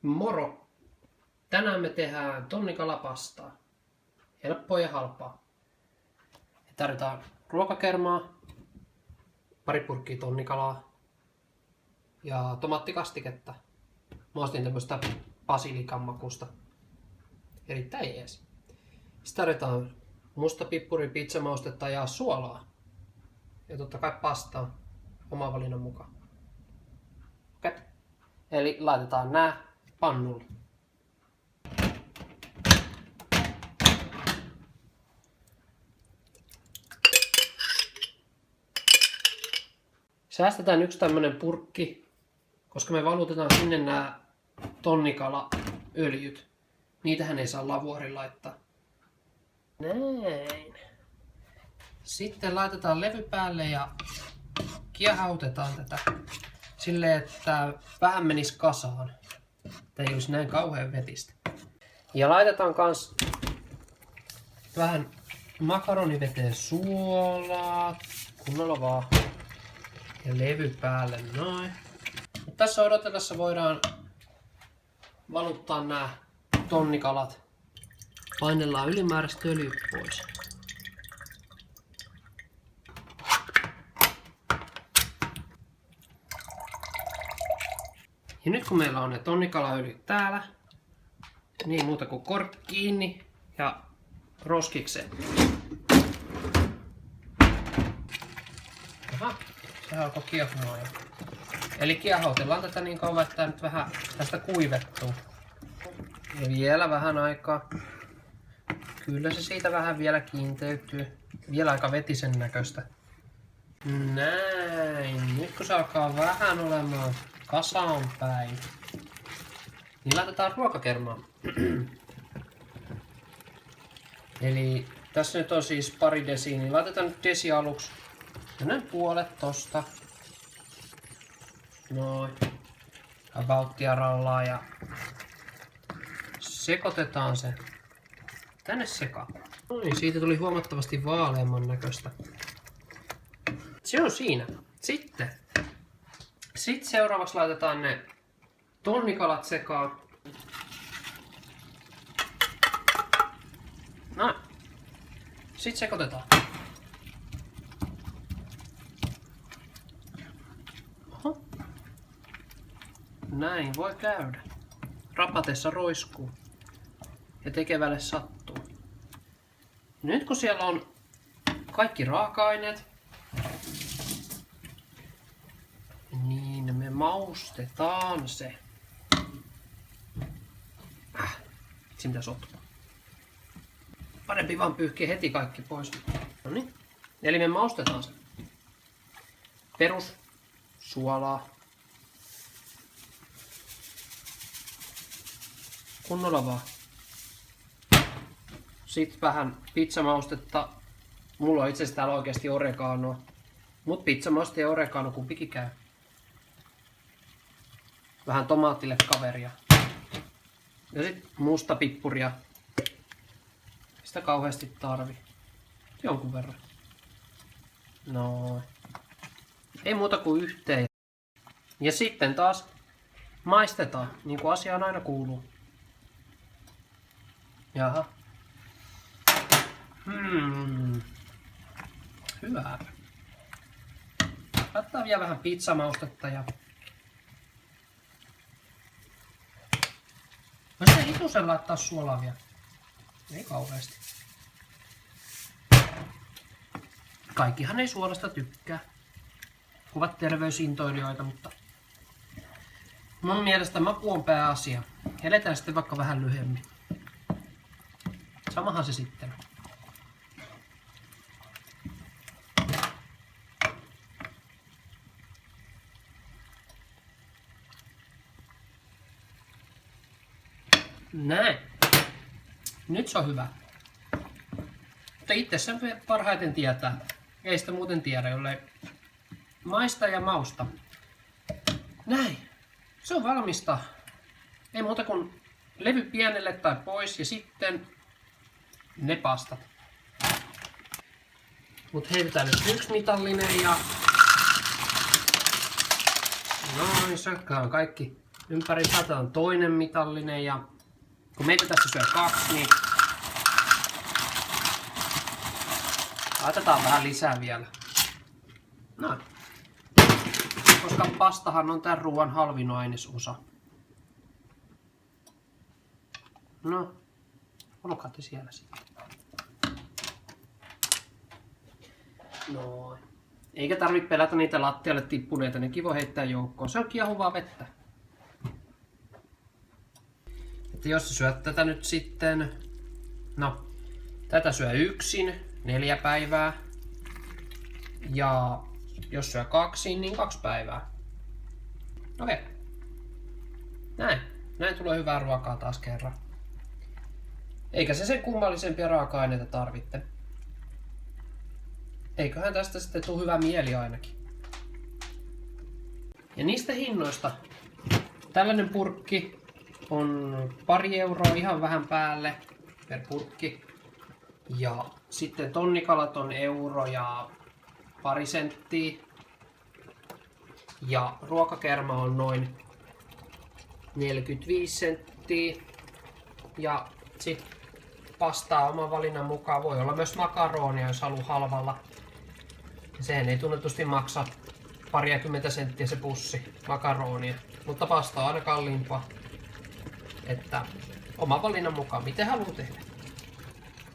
Moro! Tänään me tehdään tonnikalapastaa. Helppoa ja halpaa. Me tarvitaan ruokakermaa, pari purkkia tonnikalaa ja tomaattikastiketta. Mä ostin tämmöstä basilikan makusta. Erittäin jees. Sitten tarvitaan mustapippuri, pizzamaustetta ja suolaa. Ja totta kai pastaa oman valinnan mukaan. Okei. Eli laitetaan nää pannulle. Säästetään yksi tämmönen purkki, koska me valutetaan sinne nämä tonnikalaöljyt. Niitähän ei saa lavuoriin laittaa. Näin. Sitten laitetaan levy päälle ja kiehautetaan tätä silleen, että vähän menisi kasaan. Että ei olisi näin kauhean vetistä. Ja laitetaan kans vähän makaroniveteen suolaa. Kunnolla vaan. Ja levy päälle noin. Tässä odotellessa voidaan valuttaa nämä tonnikalat. Painellaan ylimääräistä öljyä pois. Ja nyt kun meillä on ne tonnikalaöljyt täällä, niin muuta kuin korkki kiinni ja roskikseen. Aha, se alkoi kiehumaan jo. Eli kiehautellaan tätä niin kauan, että nyt vähän tästä kuivettuu. Ja vielä vähän aikaa. Kyllä se siitä vähän vielä kiinteytyy. Vielä aika vetisen näköistä. Näin. Nyt kun se alkaa vähän olemaan kasaan päin, niin laitetaan ruokakermaa. Eli tässä nyt on siis pari desiä, niin laitetaan nyt desi aluksi. Ja näin puolet tosta. Noin. Abouttia rallaa ja sekoitetaan se tänne sekaan. Noin, siitä tuli huomattavasti vaaleamman näköistä. Se on siinä. Sitten seuraavaksi laitetaan ne tonnikalat sekaan. Noin. Sitten sekoitetaan. Oho. Näin voi käydä. Rapatessa roiskuu. Ja tekevälle sattuu. Nyt kun siellä on kaikki raaka-aineet, niin me maustetaan se. Se mitä sotkua. Parempi vaan pyyhkiä heti kaikki pois. Noniin. Eli me maustetaan se. Perus suolaa. Kunnolla vaan. Sitten vähän pizzamaustetta. Mulla on itse asiassa täällä oikeasti oreganoa. Mut pizzamauste ja oregano kumpikin käy. Vähän tomaattille kaveria. Ja sitten mustapippuria. Sitä kauheasti tarvii. Jonkun verran. Noin. Ei muuta kuin yhteen. Ja sitten taas maistetaan, niin kuin asiaan aina kuuluu. Jaha. Hyvää. Laittaa vielä vähän pizzamaustetta ja voisi hitusen laittaa suolaa vielä. Ei kauheasti. Kaikkihan ei suolasta tykkää. Kuvat terveysintoilijoita, mutta mun mielestä maku on pääasia. Eletään sitten vaikka vähän lyhyemmin. Samahan se sitten. Näin. Nyt se on hyvä. Mutta itse sen parhaiten tietää. Ei sitä muuten tiedä, jollei maista ja mausta. Näin. Se on valmista. Ei muuta kuin levy pienelle tai pois ja sitten ne pastat. Mut heitetään nyt yksi mitallinen ja noin, sökkähän kaikki ympäri satetaan toinen mitallinen ja kun meitä tässä syö 2, niin laitetaan vähän lisää vielä. Noin. Koska pastahan on tämän ruoan halvin ainesosa. No, olkaatte siellä sitten. Noin. Eikä tarvitse pelätä niitä lattialle tippuneita, nekin voi heittää joukkoon. Se on kiehuvaa vettä. Että jos syöt tätä nyt sitten, no, tätä syö yksin 4 päivää. Ja jos syö 2, niin 2 päivää. Okei. Näin tulee hyvää ruokaa taas kerran. Eikä se sen kummallisempia raaka-aineita tarvitse. Eiköhän tästä sitten tule hyvä mieli ainakin. Ja niistä hinnoista. Tällainen purkki on 2 euroa ihan vähän päälle per purkki. Ja sitten tonnikalat on euro ja 2 senttiä. Ja ruokakerma on noin 45 senttiä. Ja sitten pastaa oman valinnan mukaan. Voi olla myös makaronia, jos haluaa halvalla. Sehän ei tunnetusti maksa 20 senttiä se pussi makaronia. Mutta pasta on aina kalliimpaa. Että oman valinnan mukaan, miten haluaa tehdä.